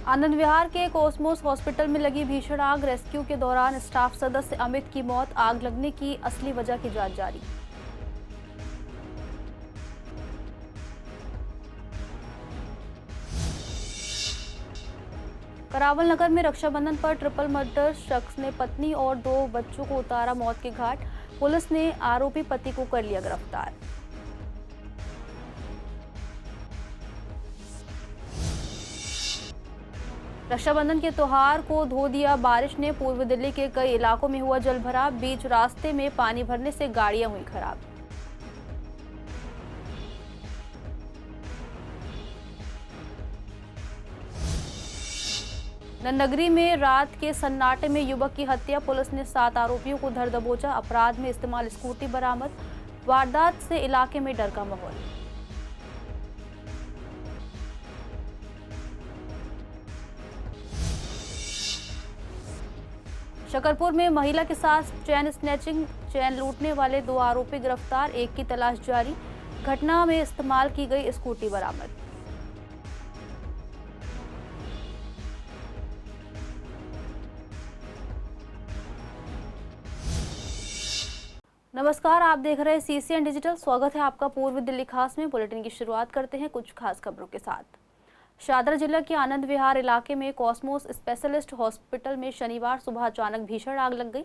आनंद विहार के Cosmos hospital में लगी भीषण आग। रेस्क्यू के दौरान स्टाफ सदस्य अमित की मौत। आग लगने की असली वजह की जांच जारी। करावल नगर में रक्षाबंधन पर ट्रिपल मर्डर, शख्स ने पत्नी और 2 बच्चों को उतारा मौत के घाट। पुलिस ने आरोपी पति को कर लिया गिरफ्तार। रक्षाबंधन के त्योहार को धो दिया बारिश ने। पूर्वी दिल्ली के कई इलाकों में हुआ जलभराव। बीच रास्ते में पानी भरने से गाड़ियां हुई खराब। नगरी में रात के सन्नाटे में युवक की हत्या। पुलिस ने 7 आरोपियों को धर दबोचा। अपराध में इस्तेमाल स्कूटी बरामद। वारदात से इलाके में डर का माहौल। शकरपुर में महिला के साथ चैन स्नैचिंग, चैन लूटने वाले 2 आरोपी गिरफ्तार। एक की तलाश जारी। घटना में इस्तेमाल की गई स्कूटी बरामद। नमस्कार, आप देख रहे हैं CCN डिजिटल। स्वागत है आपका पूर्वी दिल्ली खास में। बुलेटिन की शुरुआत करते हैं कुछ खास खबरों के साथ। शादरा जिला के आनंद विहार इलाके में कॉस्मोस स्पेशलिस्ट हॉस्पिटल में शनिवार सुबह अचानक भीषण आग लग गई।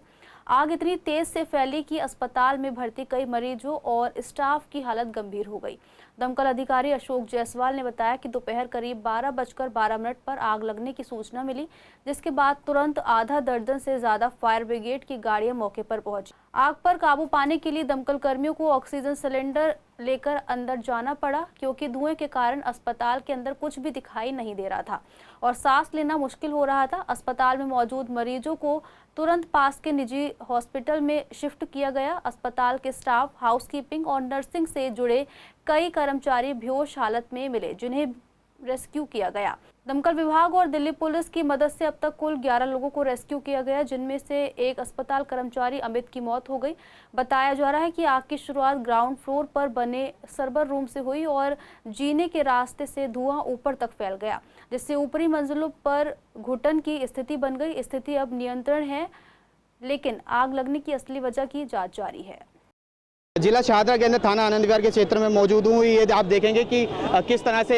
आग इतनी तेज से फैली कि अस्पताल में भर्ती कई मरीजों और स्टाफ की हालत गंभीर हो गई। दमकल अधिकारी अशोक जायसवाल ने बताया कि दोपहर करीब 12:12 पर आग लगने की सूचना मिली, जिसके बाद तुरंत आधा दर्जन से ज्यादा फायर ब्रिगेड की गाड़ियां मौके पर पहुंची। आग पर काबू पाने के लिए दमकल कर्मियों को ऑक्सीजन सिलेंडर लेकर अंदर जाना पड़ा, क्योंकि धुएं के कारण अस्पताल के अंदर कुछ भी दिखाई नहीं दे रहा था और सांस लेना मुश्किल हो रहा था। अस्पताल में मौजूद मरीजों को तुरंत पास के निजी हॉस्पिटल में शिफ्ट किया गया। अस्पताल के स्टाफ, हाउसकीपिंग और नर्सिंग से जुड़े कई कर्मचारी बेहोश हालत में मिले, जिन्हें रेस्क्यू किया गया। दमकल विभाग और दिल्ली पुलिस की मदद से अब तक कुल 11 लोगों को रेस्क्यू किया गया, जिनमें से एक अस्पताल कर्मचारी अमित की मौत हो गई। बताया जा रहा है कि आग की शुरुआत ग्राउंड फ्लोर पर बने सर्वर रूम से हुई और जीने के रास्ते से धुआं ऊपर तक फैल गया, जिससे ऊपरी मंजिलों पर घुटन की स्थिति बन गई। स्थिति अब नियंत्रण है, लेकिन आग लगने की असली वजह की जाँच जारी है। जिला शाहदरा के अंदर थाना आनंद विहार के क्षेत्र में मौजूद हूँ। ये आप देखेंगे कि किस तरह से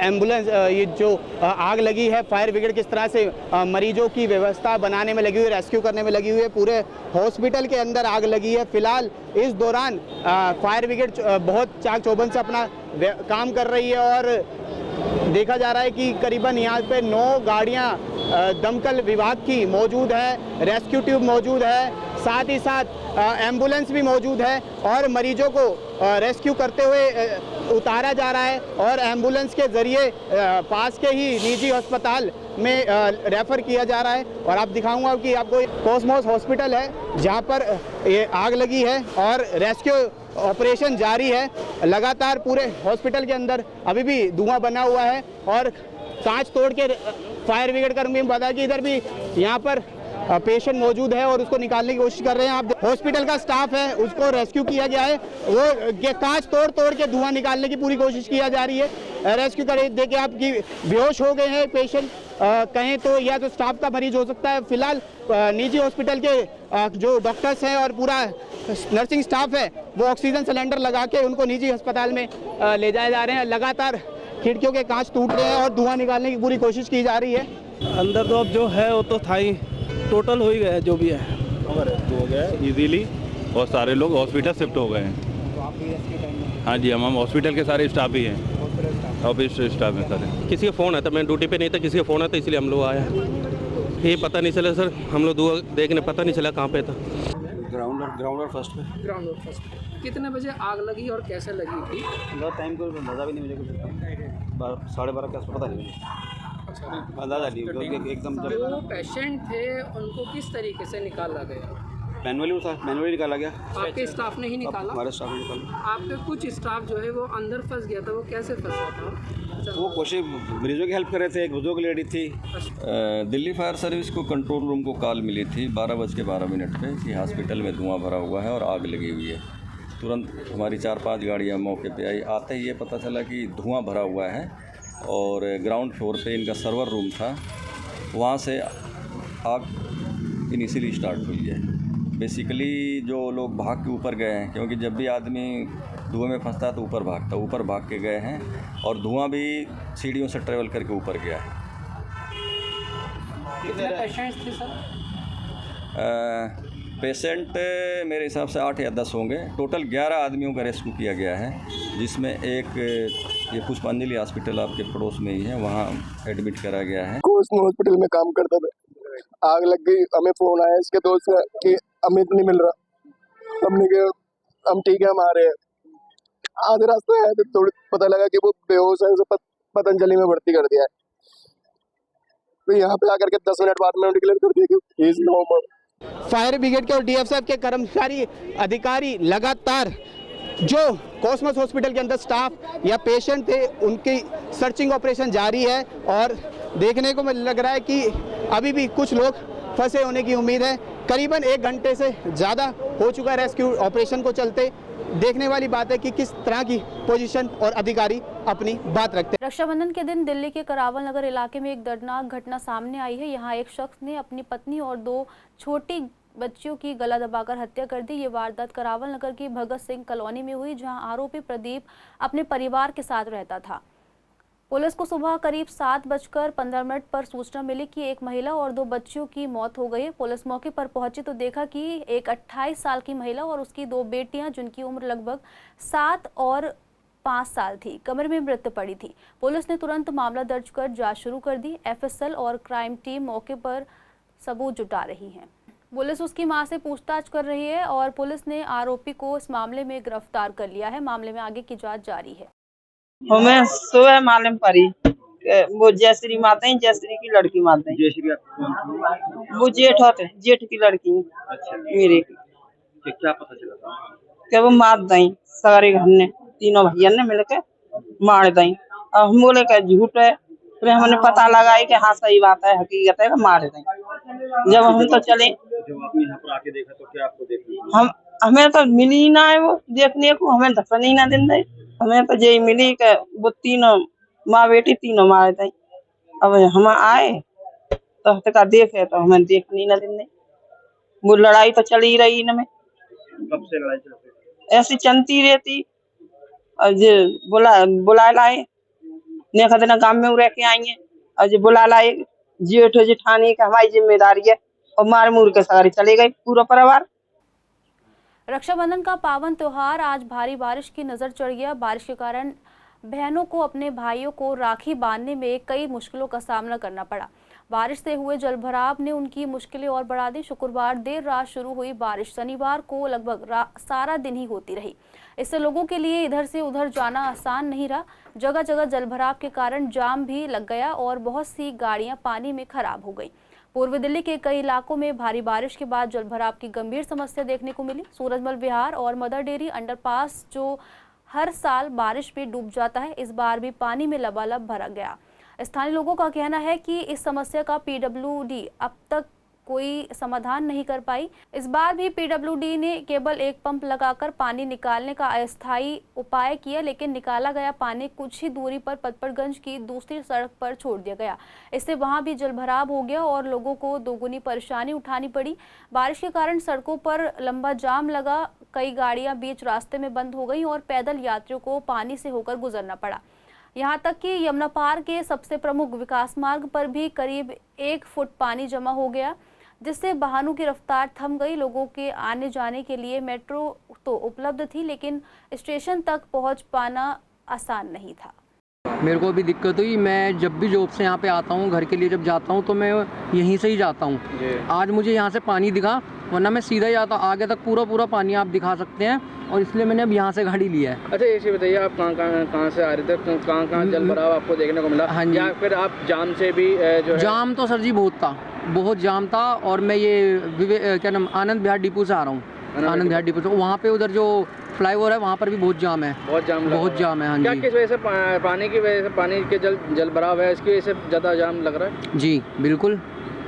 एम्बुलेंस, ये जो आग लगी है, फायर ब्रिगेड किस तरह से मरीजों की व्यवस्था बनाने में लगी हुई है, रेस्क्यू करने में लगी हुई है। पूरे हॉस्पिटल के अंदर आग लगी है। फिलहाल इस दौरान फायर ब्रिगेड बहुत चाक चौबंद से अपना काम कर रही है और देखा जा रहा है कि करीबन यहाँ पे 9 गाड़ियाँ दमकल विभाग की मौजूद है, रेस्क्यू ट्यूब मौजूद है, साथ ही साथ एम्बुलेंस भी मौजूद है और मरीजों को रेस्क्यू करते हुए उतारा जा रहा है और एम्बुलेंस के जरिए पास के ही निजी अस्पताल में रेफर किया जा रहा है। और आप दिखाऊंगा कि आपको कॉस्मोस हॉस्पिटल है जहां पर ये आग लगी है और रेस्क्यू ऑपरेशन जारी है। लगातार पूरे हॉस्पिटल के अंदर अभी भी धुआं बना हुआ है और कांच तोड़ के फायर ब्रिगेड कर्मी बताया कि इधर भी यहाँ पर पेशेंट मौजूद है और उसको निकालने की कोशिश कर रहे हैं। आप हॉस्पिटल का स्टाफ है, उसको रेस्क्यू किया गया है। वो कांच तोड़ के धुआं निकालने की पूरी कोशिश किया जा रही है। रेस्क्यू कर देखिए आप कि बेहोश हो गए हैं पेशेंट, कहें तो या तो स्टाफ का मरीज हो सकता है। फिलहाल निजी हॉस्पिटल के जो डॉक्टर्स हैं और पूरा नर्सिंग स्टाफ है वो ऑक्सीजन सिलेंडर लगा के उनको निजी अस्पताल में ले जाए जा रहे हैं। लगातार खिड़कियों के कांच टूट रहे हैं और धुआं निकालने की पूरी कोशिश की जा रही है। अंदर तो अब जो है वो तो था ही, टोटल हो ही गया जो भी है, हो गया इजीली और सारे लोग हॉस्पिटल शिफ्ट हो गए हैं। हाँ जी, हम हॉस्पिटल के सारे स्टाफ ही हैं, ऑफिस स्टाफ हैं सारे। किसी का फ़ोन आता, मैं ड्यूटी पे नहीं था, किसी का फ़ोन आता इसलिए हम लोग आए। ये पता नहीं चला सर, हम लोग देखने पता नहीं चला कहाँ पे था। ग्राउंड फर्स्ट पे। Ground first. कितने बजे आग लगी और कैसे लगी थी? टाइम को अंदाजा भी नहीं मुझे, कुछ 12:30 के आसपास पता नहीं अंदाजा नहीं एकदम। जो पेशेंट थे उनको किस तरीके से निकाला गया? मैनुअली निकाला गया। आपके स्टाफ ने ही निकाला? हमारे स्टाफ ने निकाला। आपके कुछ स्टाफ जो है वो अंदर फंस गया था, वो कैसे फंसा था? वो कोशिश मरीजों की हेल्प कर रहे थे। एक बुजुर्ग लेडी थी। दिल्ली फायर सर्विस को कंट्रोल रूम को कॉल मिली थी 12:12 पे कि हॉस्पिटल में धुआं भरा हुआ है और आग लगी हुई है। तुरंत हमारी 4-5 गाड़ियाँ मौके पे आई। आते ही ये पता चला कि धुआं भरा हुआ है और ग्राउंड फ्लोर पे इनका सर्वर रूम था, वहाँ से आग इनिशियली स्टार्ट हुई है। बेसिकली जो लोग भाग के ऊपर गए हैं, क्योंकि जब भी आदमी धुएं में फंसता है तो ऊपर भाग के गए हैं और धुआं भी सीढ़ियों से ट्रेवल करके ऊपर गया है। कितने पेशेंट्स थे सर? पेशेंट मेरे हिसाब से 8 या 10 होंगे। टोटल 11 आदमियों का रेस्क्यू किया गया है, जिसमें एक ये पुष्पांजलि हॉस्पिटल आपके पड़ोस में ही है, वहाँ एडमिट करा गया है। कोस्मो हॉस्पिटल में काम करता था, आग लग गई। हमें फ़ोन आया इसके दोस्त का कि अमित नहीं मिल रहा। हमने कहा हम ठीक है, हम आ रहे हैं। आधे रास्ते आए तो थोड़ी पता लगा कि वो बेहोश है, उसे पतंजलि में भर्ती कर दिया है। तो यहाँ पे आकर के 10 मिनट बाद में डिक्लेयर कर दिया कि he is normal. Fire brigade के और डीएफएफ के कर्मचारी अधिकारी लगातार जो कॉस्मोस हॉस्पिटल के अंदर स्टाफ या पेशेंट थे उनकी सर्चिंग ऑपरेशन जारी है और देखने को लग रहा है कि अभी भी कुछ लोग फंसे होने की उम्मीद है। करीबन 1 घंटे से ज़्यादा हो चुका है रेस्क्यू ऑपरेशन को चलते। देखने वाली बात है कि किस तरह की पोजीशन और अधिकारी अपनी बात रखते हैं। रक्षाबंधन के दिन दिल्ली के करावल नगर इलाके में एक दर्दनाक घटना सामने आई है। यहाँ एक शख्स ने अपनी पत्नी और 2 छोटी बच्चियों की गला दबाकर हत्या कर दी। ये वारदात करावल नगर की भगत सिंह कॉलोनी में हुई, जहां आरोपी प्रदीप अपने परिवार के साथ रहता था। पुलिस को सुबह करीब 7:15 पर सूचना मिली कि एक महिला और 2 बच्चियों की मौत हो गई है। पुलिस मौके पर पहुंची तो देखा कि एक 28 साल की महिला और उसकी 2 बेटियां, जिनकी उम्र लगभग 7 और 5 साल थी, कमरे में मृत पड़ी थी। पुलिस ने तुरंत मामला दर्ज कर जांच शुरू कर दी। एफएसएल और क्राइम टीम मौके पर सबूत जुटा रही है। पुलिस उसकी मां से पूछताछ कर रही है और पुलिस ने आरोपी को इस मामले में गिरफ्तार कर लिया है। मामले में आगे की जांच जारी है। हमें सुबह मालूम पड़ी वो जयश्री माता है, जयश्री की लड़की माता है। जयश्री वो जेठ होते, जेठ की लड़की। अच्छा, मेरे की क्या पता चला था? क्या वो मार दई सारे घर ने, तीनों भैया ने मिलके मार दई। और हम बोले क्या झूठ है, फिर हमने पता लगाई कि हाँ सही बात है, हकीकत है, मार दई। जब हम तो चले, जब आपने यहाँ पर आके देखा तो क्या आपको देखा? हमें तो मिली ही ना है वो देखने को, हमें दफन ही ना दिन दे। हमें तो यही मिली कि वो तीनों माँ बेटी तीनों मारे थे। अब हम आए तो हत्या देखे तो हमें देखने ना दिन दे। वो लड़ाई तो चली रही इनमें। कब से लड़ाई चल रही? ऐसी चलती रहती। और जो बुला लाए नेखा दिन गाँव में रह के आई है, और जो बुला लाए जेठ जेठानी का हमारी जिम्मेदारी है, और मार मूर के सारे चले गए पूरा परिवार। रक्षाबंधन का पावन त्योहार आज भारी बारिश की नजर चढ़ गया। बारिश के कारण बहनों को अपने भाइयों को राखी बांधने में कई मुश्किलों का सामना करना पड़ा। बारिश से हुए जलभराव ने उनकी मुश्किलें और बढ़ा दी। शुक्रवार देर रात शुरू हुई बारिश शनिवार को लगभग सारा दिन ही होती रही। इससे लोगों के लिए इधर से उधर जाना आसान नहीं रहा। जगह जगह जलभराव के कारण जाम भी लग गया और बहुत सी गाड़ियां पानी में खराब हो गई। पूर्वी दिल्ली के कई इलाकों में भारी बारिश के बाद जलभराव की गंभीर समस्या देखने को मिली। सूरजमल विहार और मदर डेयरी अंडरपास जो हर साल बारिश में डूब जाता है, इस बार भी पानी में लबालब भरा गया। स्थानीय लोगों का कहना है कि इस समस्या का पीडब्ल्यूडी अब तक कोई समाधान नहीं कर पाई। इस बार भी पीडब्ल्यूडी ने केवल एक पंप लगाकर पानी निकालने का अस्थायी उपाय किया, लेकिन निकाला गया पानी कुछ ही दूरी पर पटपड़गंज की दूसरी सड़क पर छोड़ दिया गया। इससे वहां भी जलभराव हो गया और लोगों को दोगुनी परेशानी उठानी पड़ी। बारिश के कारण सड़कों पर लंबा जाम लगा, कई गाड़ियां बीच रास्ते में बंद हो गई और पैदल यात्रियों को पानी से होकर गुजरना पड़ा। यहाँ तक कि यमुना पार के सबसे प्रमुख विकास मार्ग पर भी करीब 1 फुट पानी जमा हो गया, जिससे वाहनों की रफ्तार थम गई। लोगों के आने जाने के लिए मेट्रो तो उपलब्ध थी, लेकिन स्टेशन तक पहुँच पाना आसान नहीं था। मेरे को भी दिक्कत हुई। मैं जब भी जॉब से यहाँ पे आता हूँ, घर के लिए जब जाता हूँ तो मैं यहीं से ही जाता हूँ। आज मुझे यहाँ से पानी दिखा, वरना मैं सीधा ही आता। आगे तक पूरा पानी आप दिखा सकते हैं, और इसलिए मैंने अब यहाँ से गाड़ी लिया है। अच्छा, ये बताइए आप कहाँ से आ रहे थे, कहाँ जलभराव आपको देखने को मिला? हाँ जी। या फिर आप जाम से भी जो जाम तो सर जी बहुत जाम था। और मैं ये क्या नाम आनंद विहार डिपो से आ रहा हूँ। आनंद विहार डिपो से वहाँ पे उधर जो फ्लाईओवर है वहाँ पर भी बहुत जाम है। बहुत जाम है। हाँ क्या जी। किस वजह से पानी की वजह से, पानी के जलभराव है, इसकी वजह से ज़्यादा जाम लग रहा है? जी बिल्कुल।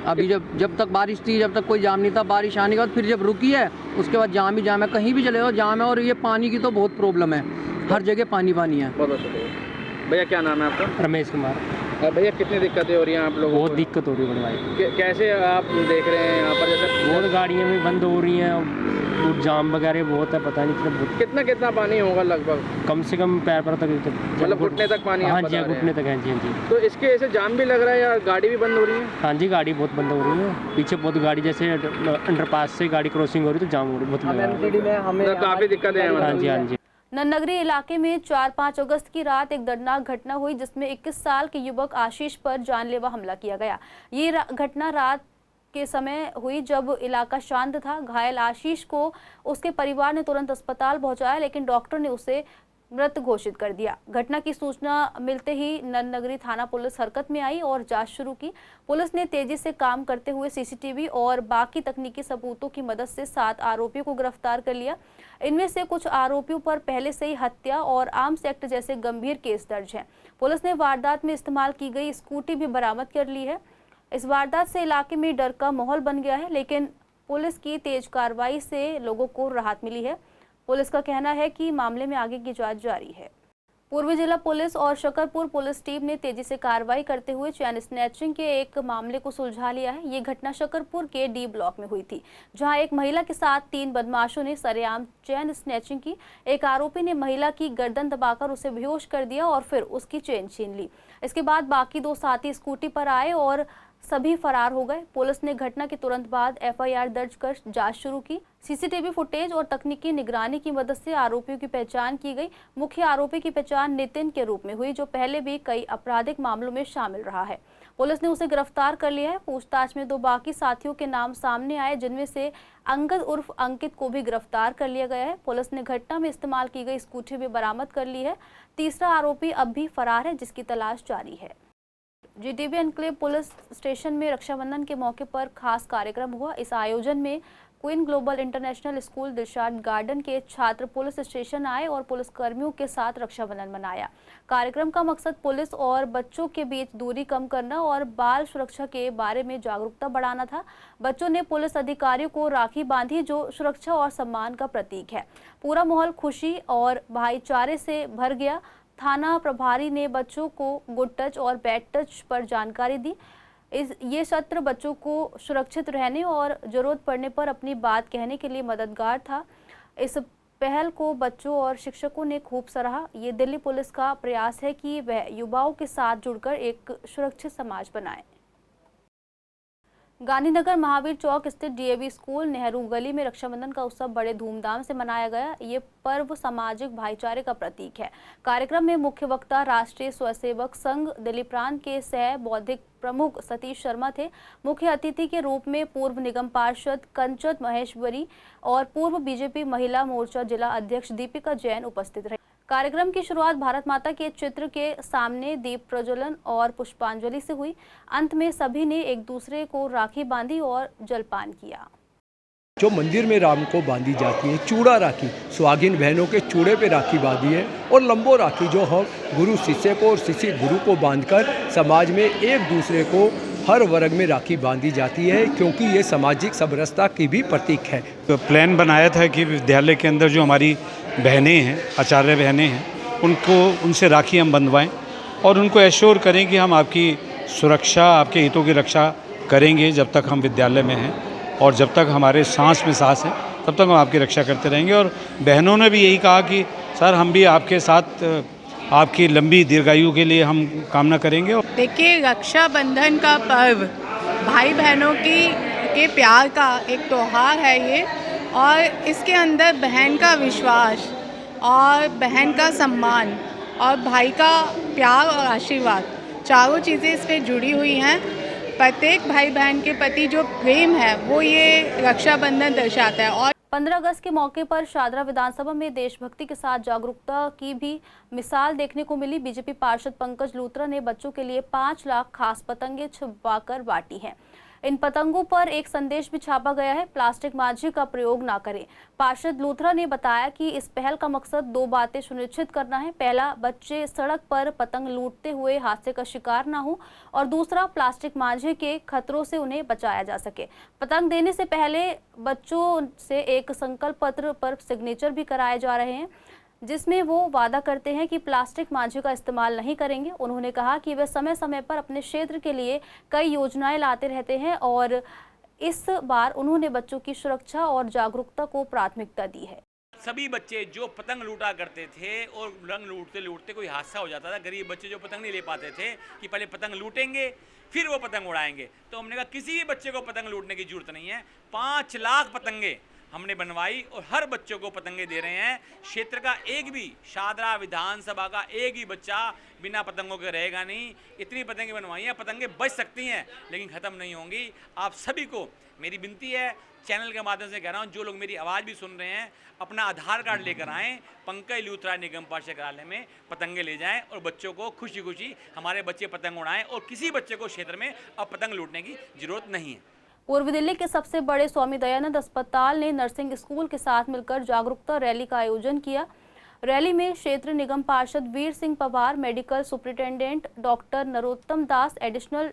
अभी जब तक बारिश थी, जब तक कोई जाम नहीं था। बारिश आने के बाद फिर जब रुकी है, उसके बाद जाम ही जाम है। कहीं भी चले जाओ जाम है। और ये पानी की तो बहुत प्रॉब्लम है, हर जगह पानी है। बहुत शुक्रिया। भैया क्या नाम है आपका? रमेश कुमार। भैया कितनी दिक्कतें हो रही हैं आप लोगों को? बहुत दिक्कत हो रही है बड़े भाई। कैसे आप देख रहे हैं यहाँ पर? जैसे बहुत गाड़ियाँ भी बंद हो रही हैं, जाम वगैरह बहुत है, पता नहीं कितना कितना पानी होगा लगभग? कम से कम पैर पर तक, मतलब घुटने तक पानी? हाँ जी, घुटने तक है जी। हाँ जी। तो इसके ऐसे जाम भी लग रहा है या गाड़ी भी बंद हो रही है? हाँ जी, गाड़ी बहुत बंद हो रही है, पीछे बहुत गाड़ी, जैसे अंडरपास से गाड़ी क्रॉसिंग हो रही है तो जाम हो रही है, बहुत काफ़ी दिक्कतें हैं। हाँ जी, हाँ जी। नन्नगरी इलाके में 4-5 अगस्त की रात एक दर्दनाक घटना हुई जिसमें 21 साल के युवक आशीष पर जानलेवा हमला किया गया। ये घटना रात के समय हुई जब इलाका शांत था। घायल आशीष को उसके परिवार ने तुरंत अस्पताल पहुंचाया, लेकिन डॉक्टर ने उसे मृत घोषित कर दिया। घटना की सूचना मिलते ही नन्नगरी थाना पुलिस हरकत में आई और जांच शुरू की। पुलिस ने तेजी से काम करते हुए सीसीटीवी और बाकी तकनीकी सबूतों की मदद से 7 आरोपियों को गिरफ्तार कर लिया। इनमें से कुछ आरोपियों पर पहले से ही हत्या और आर्म्स एक्ट जैसे गंभीर केस दर्ज हैं। पुलिस ने वारदात में इस्तेमाल की गई स्कूटी भी बरामद कर ली है। इस वारदात से इलाके में डर का माहौल बन गया है, लेकिन पुलिस की तेज कार्रवाई से लोगों को राहत मिली है। पुलिस का कहना है कि मामले में आगे की जांच जारी है। पूर्वी जिला पुलिस और शकरपुर पुलिस टीम ने तेजी से कार्रवाई करते हुए चैन स्नैचिंग के एक मामले को सुलझा लिया है। ये घटना शकरपुर के डी ब्लॉक में हुई थी, जहां एक महिला के साथ 3 बदमाशों ने सरेआम चैन स्नैचिंग की। एक आरोपी ने महिला की गर्दन दबाकर उसे बेहोश कर दिया और फिर उसकी चेन छीन ली। इसके बाद बाकी 2 साथी स्कूटी पर आए और सभी फरार हो गए। पुलिस ने घटना के तुरंत बाद एफआईआर दर्ज कर जांच शुरू की। सीसीटीवी फुटेज और तकनीकी निगरानी की मदद से आरोपियों की पहचान की गई। मुख्य आरोपी की पहचान नितिन के रूप में हुई, जो पहले भी कई आपराधिक मामलों में शामिल रहा है। पुलिस ने उसे गिरफ्तार कर लिया है। पूछताछ में 2 बाकी साथियों के नाम सामने आए, जिनमें से अंगद उर्फ अंकित को भी गिरफ्तार कर लिया गया है। पुलिस ने घटना में इस्तेमाल की गई स्कूटी भी बरामद कर ली है। तीसरा आरोपी अब भी फरार है, जिसकी तलाश जारी है। जीटीबी एनक्लेव पुलिस स्टेशन में रक्षाबंधन के मौके पर खास कार्यक्रम हुआ। इस आयोजन में queen global international school Dilshad garden के छात्र पुलिस स्टेशन आए और पुलिस कर्मियों के साथ रक्षाबंधन मनाया। कार्यक्रम का मकसद पुलिस और बच्चों के बीच दूरी कम करना और बाल सुरक्षा के बारे में जागरूकता बढ़ाना था। बच्चों ने पुलिस अधिकारियों को राखी बांधी, जो सुरक्षा और सम्मान का प्रतीक है। पूरा माहौल खुशी और भाईचारे से भर गया। थाना प्रभारी ने बच्चों को गुड टच और बैड टच पर जानकारी दी। ये सत्र बच्चों को सुरक्षित रहने और जरूरत पड़ने पर अपनी बात कहने के लिए मददगार था। इस पहल को बच्चों और शिक्षकों ने खूब सराहा। ये दिल्ली पुलिस का प्रयास है कि वह युवाओं के साथ जुड़कर एक सुरक्षित समाज बनाए। गांधीनगर महावीर चौक स्थित डीएवी स्कूल नेहरू गली में रक्षाबंधन का उत्सव बड़े धूमधाम से मनाया गया। ये पर्व सामाजिक भाईचारे का प्रतीक है। कार्यक्रम में मुख्य वक्ता राष्ट्रीय स्वयंसेवक संघ दिल्ली प्रांत के सह बौद्धिक प्रमुख सतीश शर्मा थे। मुख्य अतिथि के रूप में पूर्व निगम पार्षद कंचन महेश्वरी और पूर्व बीजेपी महिला मोर्चा जिला अध्यक्ष दीपिका जैन उपस्थित रहे। कार्यक्रम की शुरुआत भारत माता के चित्र के सामने दीप प्रज्वलन और पुष्पांजलि से हुई। अंत में सभी ने एक दूसरे को राखी बांधी और जलपान किया। जो मंदिर में राम को बांधी जाती है, चूड़ा राखी, सुहागिन बहनों के चूड़े पे राखी बांधी है, और लंबो राखी जो हम गुरु शिष्य को और शिष्य गुरु को बांधकर समाज में एक दूसरे को हर वर्ग में राखी बांधी जाती है, क्योंकि ये सामाजिक समरसता की भी प्रतीक है। तो प्लान बनाया था कि विद्यालय के अंदर जो हमारी बहनें हैं, आचार्य बहनें हैं, उनसे राखी हम बंधवाएं और उनको एश्योर करें कि हम आपकी सुरक्षा, आपके हितों की रक्षा करेंगे जब तक हम विद्यालय में हैं, और जब तक हमारे सांस में सांस है तब तक हम आपकी रक्षा करते रहेंगे। और बहनों ने भी यही कहा कि सर हम भी आपके साथ आपकी लंबी दीर्घायु के लिए हम कामना करेंगे। देखिए, रक्षाबंधन का पर्व भाई बहनों के प्यार का एक त्योहार है ये, और इसके अंदर बहन का विश्वास और बहन का सम्मान और भाई का प्यार और आशीर्वाद, चारों चीज़ें इस पर जुड़ी हुई हैं। प्रत्येक भाई बहन के प्रति जो प्रेम है वो ये रक्षाबंधन दर्शाता है। और 15 अगस्त के मौके पर शादरा विधानसभा में देशभक्ति के साथ जागरूकता की भी मिसाल देखने को मिली। बीजेपी पार्षद पंकज लूथरा ने बच्चों के लिए 5 लाख खास पतंगे छुपाकर बांटी हैं। इन पतंगों पर एक संदेश भी छापा गया है, प्लास्टिक माझी का प्रयोग ना करें। पार्षद लूथरा ने बताया कि इस पहल का मकसद 2 बातें सुनिश्चित करना है। पहला, बच्चे सड़क पर पतंग लूटते हुए हादसे का शिकार ना हो, और दूसरा, प्लास्टिक माझी के खतरों से उन्हें बचाया जा सके। पतंग देने से पहले बच्चों से एक संकल्प पत्र पर सिग्नेचर भी कराए जा रहे हैं। जिसमें वो वादा करते हैं कि प्लास्टिक मांझे का इस्तेमाल नहीं करेंगे। उन्होंने कहा कि वे समय समय पर अपने क्षेत्र के लिए कई योजनाएं लाते रहते हैं और इस बार उन्होंने बच्चों की सुरक्षा और जागरूकता को प्राथमिकता दी है। सभी बच्चे जो पतंग लूटा करते थे और रंग लूटते लूटते कोई हादसा हो जाता था, गरीब बच्चे जो पतंग नहीं ले पाते थे कि पहले पतंग लूटेंगे फिर वो पतंग उड़ाएंगे, तो हमने कहा किसी भी बच्चे को पतंग लूटने की जरूरत नहीं है। 5 लाख पतंगे हमने बनवाई और हर बच्चों को पतंगे दे रहे हैं। क्षेत्र का एक भी शादरा विधानसभा का एक ही बच्चा बिना पतंगों के रहेगा नहीं। इतनी पतंगे बनवाई हैं, पतंगे बच सकती हैं लेकिन ख़त्म नहीं होंगी। आप सभी को मेरी विनती है, चैनल के माध्यम से कह रहा हूँ, जो लोग मेरी आवाज़ भी सुन रहे हैं अपना आधार कार्ड लेकर आएँ, पंकज लूथरा निगम पार्षद कार्यालय में पतंगे ले जाएं और बच्चों को खुशी खुशी हमारे बच्चे पतंग उड़ाएं और किसी बच्चे को क्षेत्र में अब पतंग लूटने की जरूरत नहीं है। पूर्वी दिल्ली के सबसे बड़े स्वामी दयानंद अस्पताल ने नर्सिंग स्कूल के साथ मिलकर जागरूकता रैली का आयोजन किया। रैली में क्षेत्र निगम पार्षद Veer Singh Pawar, medical superintendent doctor Narottam Das, additional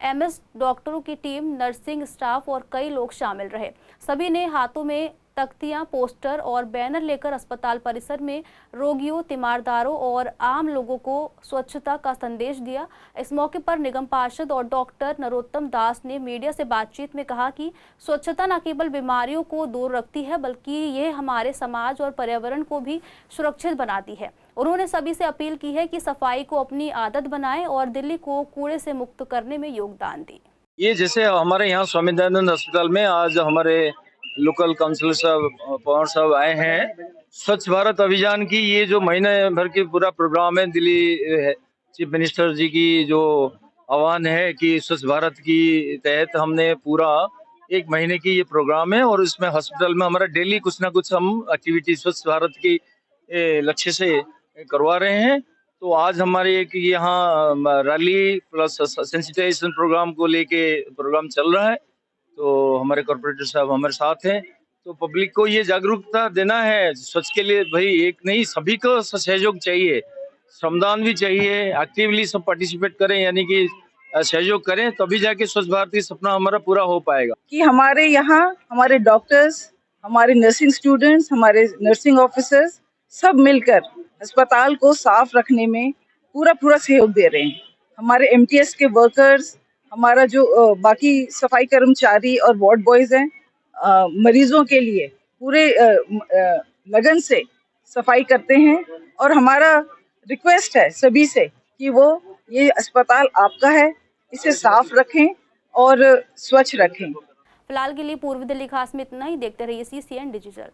MS डॉक्टरों की टीम, नर्सिंग स्टाफ और कई लोग शामिल रहे। सभी ने हाथों में तख्तियां, पोस्टर और बैनर लेकर अस्पताल परिसर में रोगियों, तीमारदारों और आम लोगों को स्वच्छता का संदेश दिया। इस मौके पर निगम पार्षद और डॉक्टर नरोत्तम दास ने मीडिया से बातचीत में कहा कि स्वच्छता न केवल बीमारियों को दूर रखती है बल्कि ये हमारे समाज और पर्यावरण को भी सुरक्षित बनाती है। उन्होंने सभी से अपील की है कि सफाई को अपनी आदत बनाएं और दिल्ली को कूड़े से मुक्त करने में योगदान दें। ये जैसे हमारे यहाँ स्वामी दयानंद अस्पताल में आज हमारे लोकल काउंसिलर साहब पवार साहब आए हैं। स्वच्छ भारत अभियान की ये जो महीने भर की पूरा प्रोग्राम है, दिल्ली चीफ मिनिस्टर जी की जो आह्वान है कि स्वच्छ भारत की तहत हमने पूरा 1 महीने की ये प्रोग्राम है और इसमें हॉस्पिटल में हमारा डेली कुछ ना कुछ हम एक्टिविटी स्वच्छ भारत की लक्ष्य से करवा रहे हैं। तो आज हमारे एक यहाँ रैली प्लस सेंसिटाइजेशन प्रोग्राम को लेके प्रोग्राम चल रहा है, तो हमारे कॉर्पोरेटर साहब हमारे साथ हैं। तो पब्लिक को ये जागरूकता देना है स्वच्छ के लिए, भाई एक नहीं सभी को सहयोग चाहिए, श्रमदान भी चाहिए, एक्टिवली सब पार्टिसिपेट करें यानी कि सहयोग करें, तभी जाके स्वच्छ भारत की सपना हमारा पूरा हो पाएगा। कि हमारे यहाँ हमारे डॉक्टर्स, हमारे नर्सिंग स्टूडेंट्स, हमारे नर्सिंग ऑफिसर्स सब मिलकर अस्पताल को साफ रखने में पूरा सहयोग दे रहे हैं। हमारे एमटीएस के वर्कर्स, हमारा जो बाकी सफाई कर्मचारी और वार्ड बॉयज हैं, मरीजों के लिए पूरे लगन से सफाई करते हैं और हमारा रिक्वेस्ट है सभी से कि वो ये अस्पताल आपका है, इसे साफ रखें और स्वच्छ रखें। फिलहाल के लिए पूर्वी दिल्ली खास में इतना ही। देखते रहिए CCN डिजिटल।